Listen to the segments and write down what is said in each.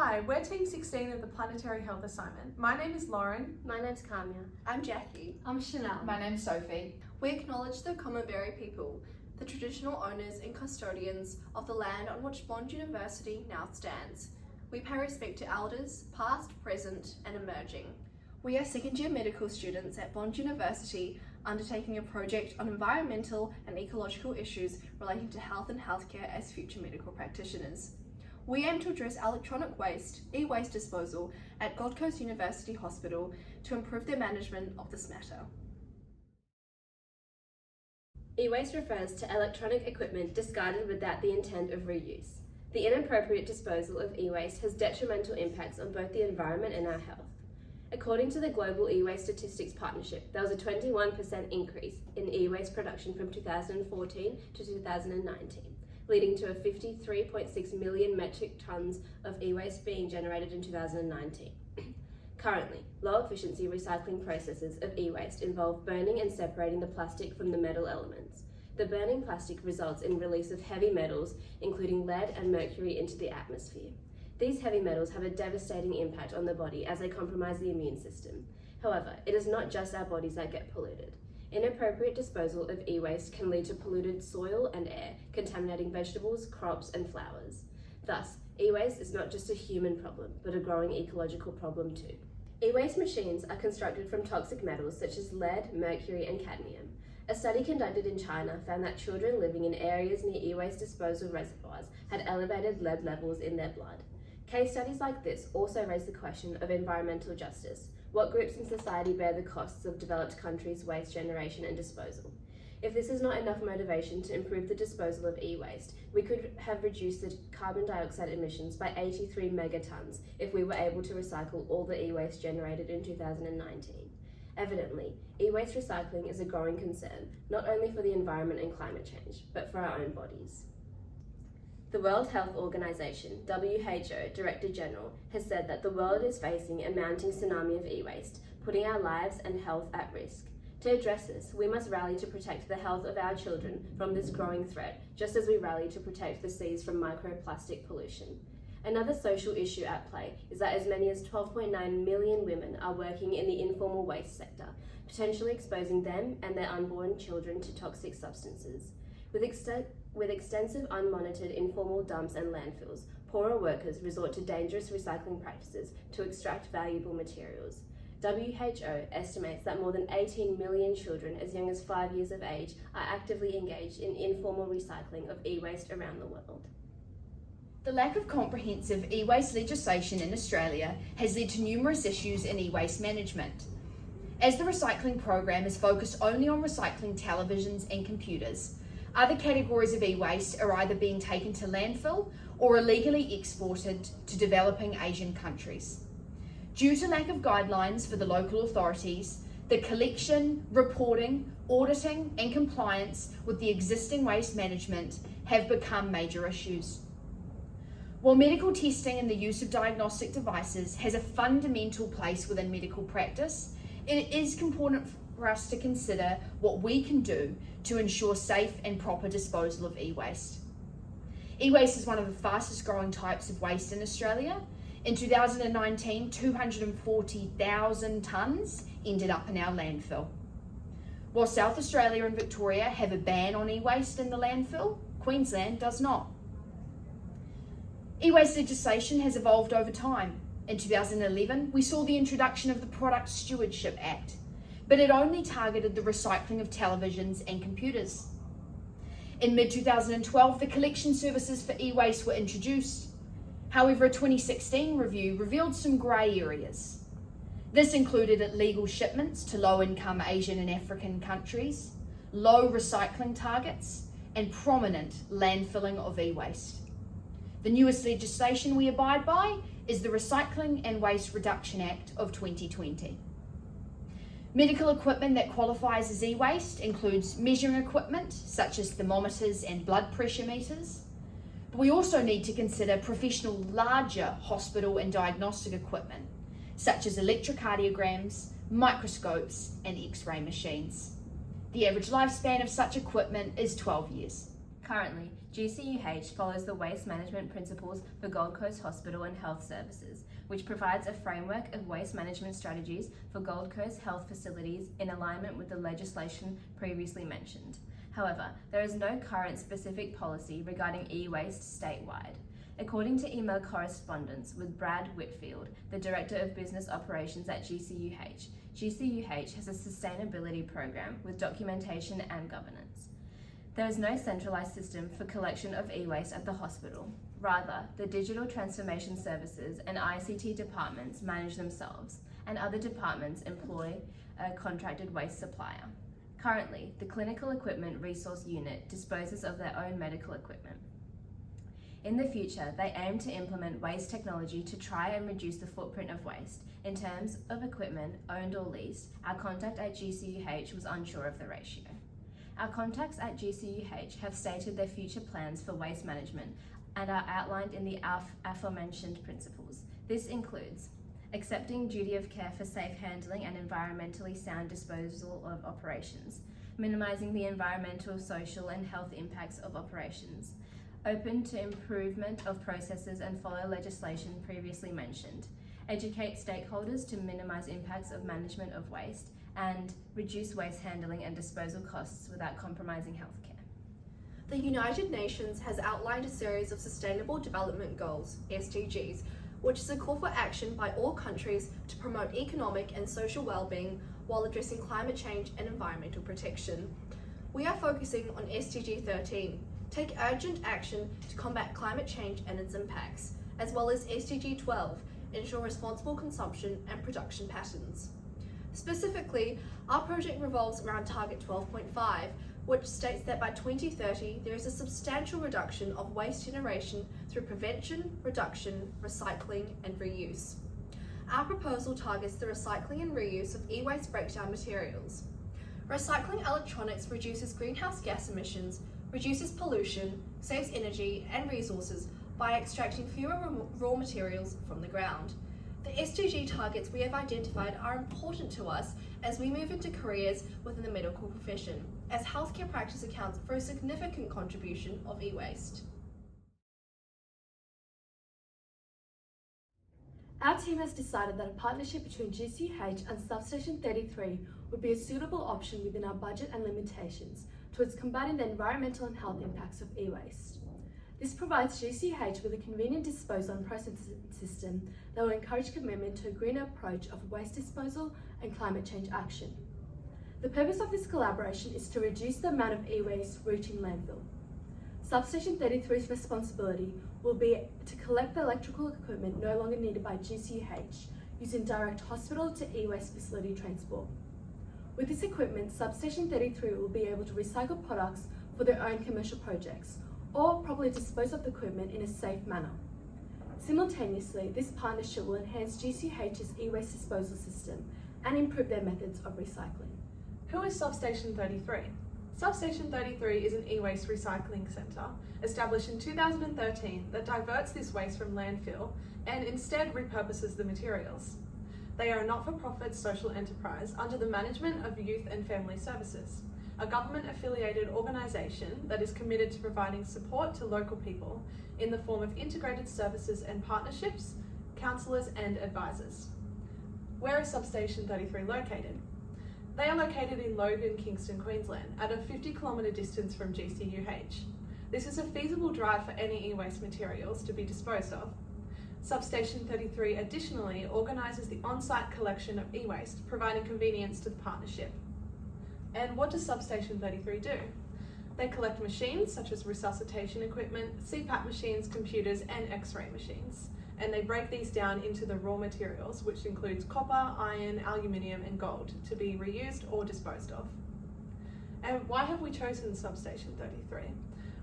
Hi, we're Team 16 of the Planetary Health Assignment. My name is Lauren. My name's Kamia. I'm Jackie. I'm Chanel. My name's Sophie. We acknowledge the Common-Berry people, the traditional owners and custodians of the land on which Bond University now stands. We pay respect to elders, past, present and emerging. We are second-year medical students at Bond University undertaking a project on environmental and ecological issues relating to health and healthcare as future medical practitioners. We aim to address electronic waste, e-waste disposal at Gold Coast University Hospital to improve their management of this matter. E-waste refers to electronic equipment discarded without the intent of reuse. The inappropriate disposal of e-waste has detrimental impacts on both the environment and our health. According to the Global E-Waste Statistics Partnership, there was a 21% increase in e-waste production from 2014 to 2019. Leading to a 53.6 million metric tonnes of e-waste being generated in 2019. Currently, low-efficiency recycling processes of e-waste involve burning and separating the plastic from the metal elements. The burning plastic results in release of heavy metals, including lead and mercury, into the atmosphere. These heavy metals have a devastating impact on the body as they compromise the immune system. However, it is not just our bodies that get polluted. Inappropriate disposal of e-waste can lead to polluted soil and air, contaminating vegetables, crops and flowers. Thus, e-waste is not just a human problem, but a growing ecological problem too. E-waste machines are constructed from toxic metals such as lead, mercury and cadmium. A study conducted in China found that children living in areas near e-waste disposal reservoirs had elevated lead levels in their blood. Case studies like this also raise the question of environmental justice. What groups in society bear the costs of developed countries' waste generation and disposal? If this is not enough motivation to improve the disposal of e-waste, we could have reduced the carbon dioxide emissions by 83 megatons if we were able to recycle all the e-waste generated in 2019. Evidently, e-waste recycling is a growing concern, not only for the environment and climate change, but for our own bodies. The World Health Organization, WHO Director General, has said that the world is facing a mounting tsunami of e-waste, putting our lives and health at risk. To address this, we must rally to protect the health of our children from this growing threat, just as we rally to protect the seas from microplastic pollution. Another social issue at play is that as many as 12.9 million women are working in the informal waste sector, potentially exposing them and their unborn children to toxic substances. With extensive unmonitored informal dumps and landfills, poorer workers resort to dangerous recycling practices to extract valuable materials. WHO estimates that more than 18 million children as young as 5 years of age are actively engaged in informal recycling of e-waste around the world. The lack of comprehensive e-waste legislation in Australia has led to numerous issues in e-waste management. As the recycling program is focused only on recycling televisions and computers, other categories of e-waste are either being taken to landfill or illegally exported to developing Asian countries. Due to lack of guidelines for the local authorities, the collection, reporting, auditing and compliance with the existing waste management have become major issues. While medical testing and the use of diagnostic devices has a fundamental place within medical practice, it is important for us to consider what we can do to ensure safe and proper disposal of e-waste. E-waste is one of the fastest growing types of waste in Australia. In 2019, 240,000 tonnes ended up in our landfill. While South Australia and Victoria have a ban on e-waste in the landfill, Queensland does not. E-waste legislation has evolved over time. In 2011, we saw the introduction of the Product Stewardship Act, but it only targeted the recycling of televisions and computers. In mid-2012, the collection services for e-waste were introduced. However, a 2016 review revealed some grey areas. This included illegal shipments to low-income Asian and African countries, low recycling targets, and prominent landfilling of e-waste. The newest legislation we abide by is the Recycling and Waste Reduction Act of 2020. Medical equipment that qualifies as e-waste includes measuring equipment such as thermometers and blood pressure meters. But we also need to consider professional larger hospital and diagnostic equipment such as electrocardiograms, microscopes and X-ray machines. The average lifespan of such equipment is 12 years. Currently, GCUH follows the waste management principles for Gold Coast Hospital and Health Services, which provides a framework of waste management strategies for Gold Coast health facilities in alignment with the legislation previously mentioned. However, there is no current specific policy regarding e-waste statewide. According to email correspondence with Brad Whitfield, the Director of Business Operations at GCUH, GCUH has a sustainability program with documentation and governance. There is no centralised system for collection of e-waste at the hospital. Rather, the Digital Transformation Services and ICT departments manage themselves, and other departments employ a contracted waste supplier. Currently, the Clinical Equipment Resource Unit disposes of their own medical equipment. In the future, they aim to implement waste technology to try and reduce the footprint of waste. In terms of equipment owned or leased, our contact at GCUH was unsure of the ratio. Our contacts at GCUH have stated their future plans for waste management and are outlined in the aforementioned principles. This includes accepting duty of care for safe handling and environmentally sound disposal of operations, minimising the environmental, social and health impacts of operations, open to improvement of processes and follow legislation previously mentioned, educate stakeholders to minimise impacts of management of waste, and reduce waste handling and disposal costs without compromising healthcare. The United Nations has outlined a series of Sustainable Development Goals, SDGs, which is a call for action by all countries to promote economic and social well-being while addressing climate change and environmental protection. We are focusing on SDG 13, take urgent action to combat climate change and its impacts, as well as SDG 12, ensure responsible consumption and production patterns. Specifically, our project revolves around Target 12.5, which states that by 2030 there is a substantial reduction of waste generation through prevention, reduction, recycling and reuse. Our proposal targets the recycling and reuse of e-waste breakdown materials. Recycling electronics reduces greenhouse gas emissions, reduces pollution, saves energy and resources by extracting fewer raw materials from the ground. The SDG targets we have identified are important to us as we move into careers within the medical profession, as healthcare practice accounts for a significant contribution of e-waste. Our team has decided that a partnership between GCUH and Substation 33 would be a suitable option within our budget and limitations towards combating the environmental and health impacts of e-waste. This provides GCUH with a convenient disposal and processing system that will encourage commitment to a greener approach of waste disposal and climate change action. The purpose of this collaboration is to reduce the amount of e-waste reaching landfill. Substation 33's responsibility will be to collect the electrical equipment no longer needed by GCUH using direct hospital to e-waste facility transport. With this equipment, Substation 33 will be able to recycle products for their own commercial projects or properly dispose of the equipment in a safe manner. Simultaneously, this partnership will enhance GCUH's e-waste disposal system and improve their methods of recycling. Who is Substation 33? Substation 33 is an e-waste recycling centre established in 2013 that diverts this waste from landfill and instead repurposes the materials. They are a not-for-profit social enterprise under the management of Youth and Family Services, a government-affiliated organisation that is committed to providing support to local people in the form of integrated services and partnerships, counsellors and advisors. Where is Substation 33 located? They are located in Logan, Kingston, Queensland, at a 50-kilometre distance from GCUH. This is a feasible drive for any e-waste materials to be disposed of. Substation 33 additionally organises the on-site collection of e-waste, providing convenience to the partnership. And what does Substation 33 do? They collect machines such as resuscitation equipment, CPAP machines, computers and X-ray machines. And they break these down into the raw materials, which includes copper, iron, aluminium and gold, to be reused or disposed of. And why have we chosen Substation 33?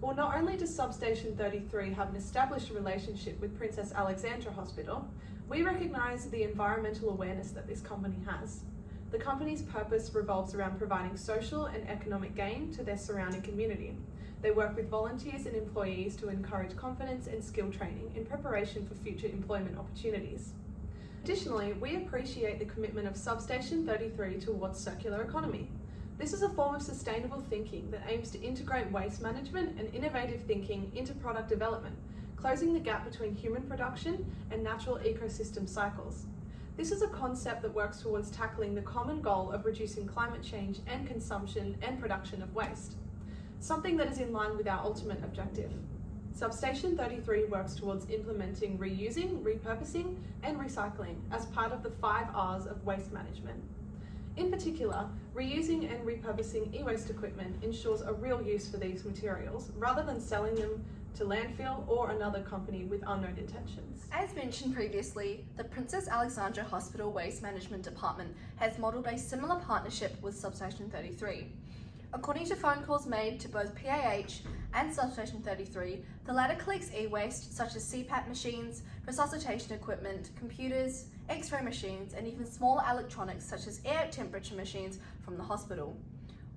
Well, not only does Substation 33 have an established relationship with Princess Alexandra Hospital, we recognise the environmental awareness that this company has. The company's purpose revolves around providing social and economic gain to their surrounding community. They work with volunteers and employees to encourage confidence and skill training in preparation for future employment opportunities. Additionally, we appreciate the commitment of Substation 33 towards circular economy. This is a form of sustainable thinking that aims to integrate waste management and innovative thinking into product development, closing the gap between human production and natural ecosystem cycles. This is a concept that works towards tackling the common goal of reducing climate change and consumption and production of waste, something that is in line with our ultimate objective. Substation 33 works towards implementing reusing, repurposing, and recycling as part of the 5 R's of waste management. In particular, reusing and repurposing e-waste equipment ensures a real use for these materials rather than selling them to landfill or another company with unknown intentions. As mentioned previously, the Princess Alexandra Hospital Waste Management Department has modelled a similar partnership with Substation 33. According to phone calls made to both PAH and Substation 33, the latter collects e-waste such as CPAP machines, resuscitation equipment, computers, X-ray machines, and even smaller electronics such as air temperature machines from the hospital.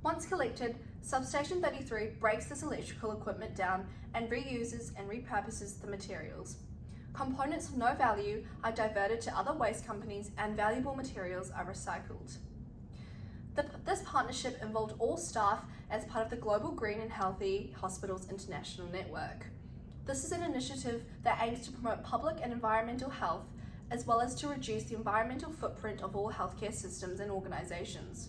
Once collected, Substation 33 breaks this electrical equipment down and reuses and repurposes the materials. Components of no value are diverted to other waste companies and valuable materials are recycled. This partnership involved all staff as part of the Global Green and Healthy Hospitals International Network. This is an initiative that aims to promote public and environmental health, as well as to reduce the environmental footprint of all healthcare systems and organisations.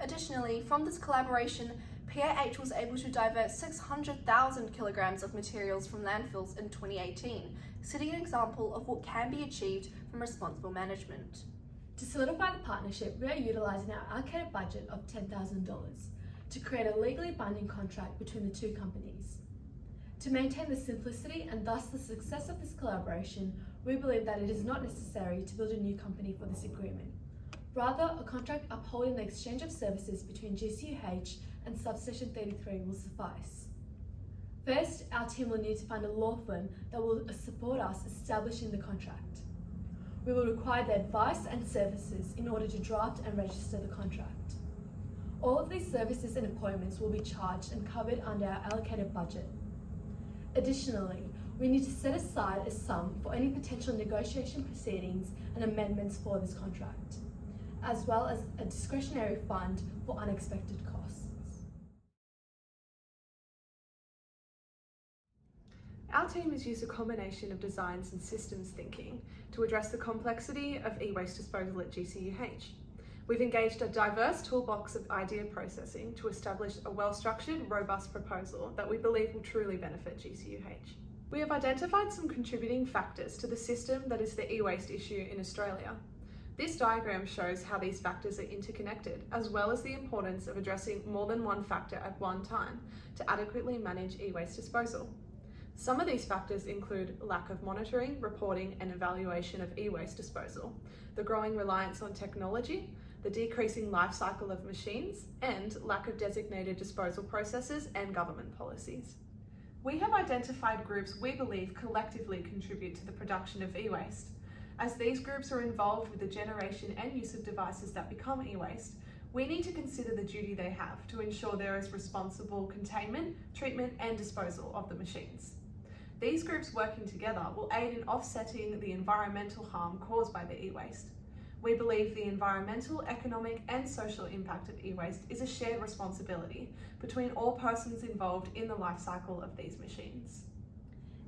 Additionally, from this collaboration, PAH was able to divert 600,000 kilograms of materials from landfills in 2018, setting an example of what can be achieved from responsible management. To solidify the partnership, we are utilising our allocated budget of $10,000 to create a legally binding contract between the two companies. To maintain the simplicity and thus the success of this collaboration, we believe that it is not necessary to build a new company for this agreement. Rather, a contract upholding the exchange of services between GCUH and Substation 33 will suffice. First, our team will need to find a law firm that will support us establishing the contract. We will require their advice and services in order to draft and register the contract. All of these services and appointments will be charged and covered under our allocated budget. Additionally, we need to set aside a sum for any potential negotiation proceedings and amendments for this contract, as well as a discretionary fund for unexpected costs. Our team has used a combination of designs and systems thinking to address the complexity of e-waste disposal at GCUH. We've engaged a diverse toolbox of idea processing to establish a well-structured, robust proposal that we believe will truly benefit GCUH. We have identified some contributing factors to the system that is the e-waste issue in Australia. This diagram shows how these factors are interconnected, as well as the importance of addressing more than one factor at one time to adequately manage e-waste disposal. Some of these factors include lack of monitoring, reporting, and evaluation of e-waste disposal, the growing reliance on technology, the decreasing life cycle of machines, and lack of designated disposal processes and government policies. We have identified groups we believe collectively contribute to the production of e-waste. As these groups are involved with the generation and use of devices that become e-waste, we need to consider the duty they have to ensure there is responsible containment, treatment, and disposal of the machines. These groups working together will aid in offsetting the environmental harm caused by the e-waste. We believe the environmental, economic, and social impact of e-waste is a shared responsibility between all persons involved in the life cycle of these machines.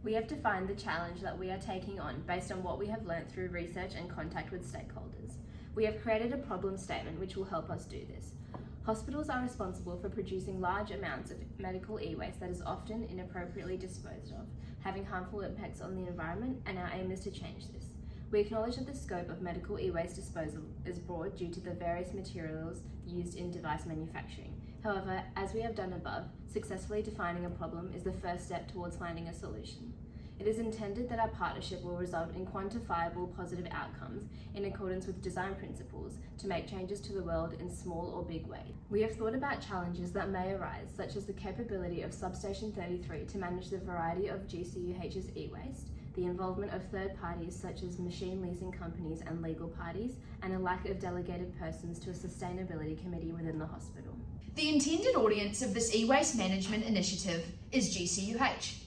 We have defined the challenge that we are taking on based on what we have learnt through research and contact with stakeholders. We have created a problem statement which will help us do this. Hospitals are responsible for producing large amounts of medical e-waste that is often inappropriately disposed of, having harmful impacts on the environment, and our aim is to change this. We acknowledge that the scope of medical e-waste disposal is broad due to the various materials used in device manufacturing. However, as we have done above, successfully defining a problem is the first step towards finding a solution. It is intended that our partnership will result in quantifiable positive outcomes in accordance with design principles to make changes to the world in small or big ways. We have thought about challenges that may arise, such as the capability of Substation 33 to manage the variety of GCUH's e-waste, the involvement of third parties such as machine leasing companies and legal parties, and a lack of delegated persons to a sustainability committee within the hospital. The intended audience of this e-waste management initiative is GCUH.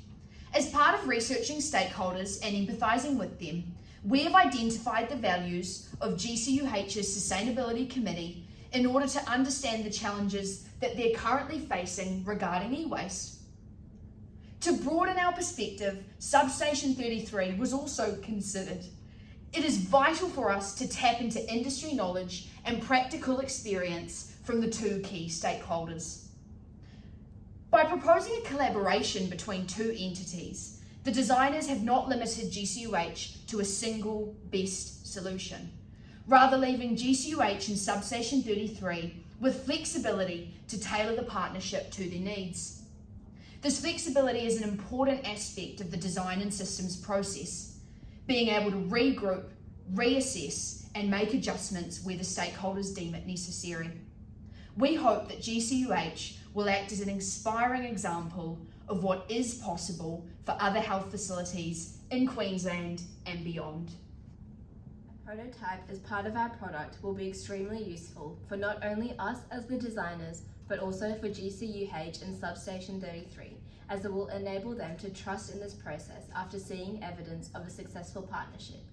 As part of researching stakeholders and empathising with them, we have identified the values of GCUH's Sustainability Committee in order to understand the challenges that they're currently facing regarding e-waste. To broaden our perspective, Substation 33 was also considered. It is vital for us to tap into industry knowledge and practical experience from the two key stakeholders. By proposing a collaboration between two entities, the designers have not limited GCUH to a single best solution, rather leaving GCUH and Substation 33 with flexibility to tailor the partnership to their needs. This flexibility is an important aspect of the design and systems process, being able to regroup, reassess, and make adjustments where the stakeholders deem it necessary. We hope that GCUH will act as an inspiring example of what is possible for other health facilities in Queensland and beyond. A prototype as part of our product will be extremely useful for not only us as the designers, but also for GCUH and Substation 33, as it will enable them to trust in this process after seeing evidence of a successful partnership.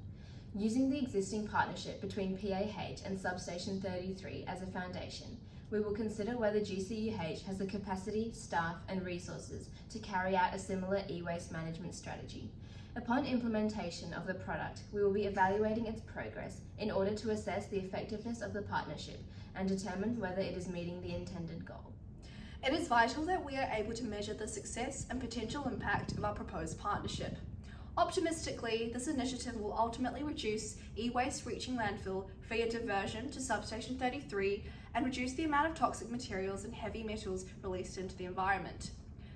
Using the existing partnership between PAH and Substation 33 as a foundation, we will consider whether GCUH has the capacity, staff, and resources to carry out a similar e-waste management strategy. Upon implementation of the product, we will be evaluating its progress in order to assess the effectiveness of the partnership and determine whether it is meeting the intended goal. It is vital that we are able to measure the success and potential impact of our proposed partnership. Optimistically, this initiative will ultimately reduce e-waste reaching landfill via diversion to Substation 33 and reduce the amount of toxic materials and heavy metals released into the environment,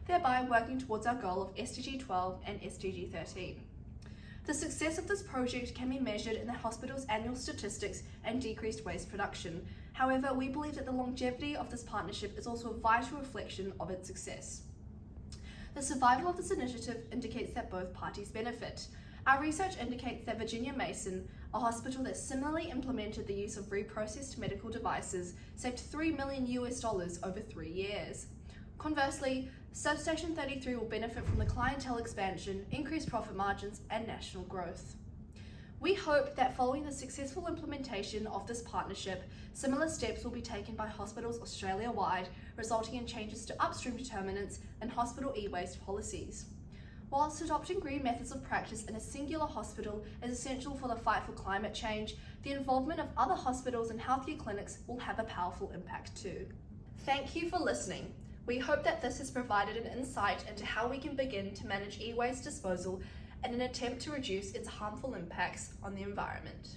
thereby working towards our goal of SDG 12 and SDG 13. The success of this project can be measured in the hospital's annual statistics and decreased waste production. However, we believe that the longevity of this partnership is also a vital reflection of its success. The survival of this initiative indicates that both parties benefit. Our research indicates that Virginia Mason, a hospital that similarly implemented the use of reprocessed medical devices, saved $3 million over 3 years. Conversely, Substation 33 will benefit from the clientele expansion, increased profit margins, and national growth. We hope that following the successful implementation of this partnership, similar steps will be taken by hospitals Australia-wide, resulting in changes to upstream determinants and hospital e-waste policies. Whilst adopting green methods of practice in a singular hospital is essential for the fight for climate change, the involvement of other hospitals and healthcare clinics will have a powerful impact too. Thank you for listening. We hope that this has provided an insight into how we can begin to manage e-waste disposal in an attempt to reduce its harmful impacts on the environment.